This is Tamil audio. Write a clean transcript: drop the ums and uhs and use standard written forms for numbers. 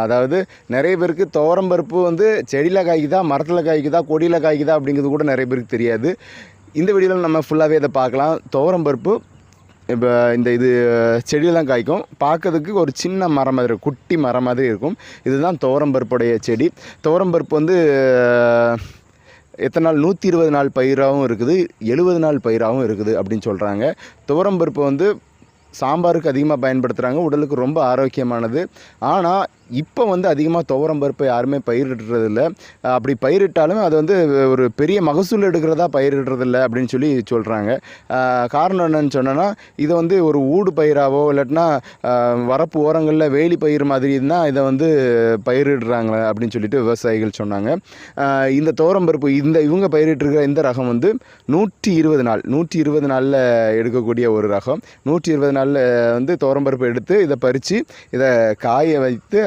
அதாவது நிறைய பேருக்கு துவரம்பருப்பு வந்து செடியில் காய்க்குதா, மரத்தில் காய்க்குதா, கொடியில் காய்க்குதா அப்படிங்கிறது கூட நிறைய பேருக்கு தெரியாது. இந்த வீடியோவில் நம்ம ஃபுல்லாகவே இதை பார்க்கலாம். துவரம்பருப்பு இப்போ இது செடியில் தான் காய்க்கும். பார்க்கறதுக்கு ஒரு சின்ன மரம் மாதிரி இருக்கும், குட்டி மரம் மாதிரி இருக்கும். இதுதான் துவரம்பருப்புடைய செடி. துவரம்பருப்பு வந்து எத்தனை நாள், 120 நாள் பயிராகவும் இருக்குது, 70 நாள் பயிராகவும் இருக்குது அப்படின்னு சொல்கிறாங்க. துவரம்பருப்பு வந்து சாம்பாருக்கு அதிகமாக பயன்படுத்துகிறாங்க, உடலுக்கு ரொம்ப ஆரோக்கியமானது. ஆனால் இப்போ வந்து அதிகமாக துவரம்பருப்பை யாருமே பயிரிடுறதில்ல. அப்படி பயிரிட்டாலும் அது வந்து ஒரு பெரிய மகசூல் எடுக்கிறதா பயிரிடுறதில்ல அப்படின்னு சொல்லி சொல்கிறாங்க. காரணம் என்னன்னு சொன்னோன்னா, இதை வந்து ஒரு ஊடு பயிராவோ இல்லாட்டினா வரப்பு ஓரங்களில் வேலி பயிர் மாதிரி தான் இதை வந்து பயிரிடுறாங்க அப்படின்னு சொல்லிட்டு விவசாயிகள் சொன்னாங்க. இந்த துவரம்பருப்பு இவங்க பயிரிட்டிருக்கிற இந்த ரகம் வந்து 120 நாளில் எடுக்கக்கூடிய ஒரு ரகம். 120 நாளில் வந்து துவரம்பருப்பு எடுத்து இதை பறித்து இதை காய வைத்து அது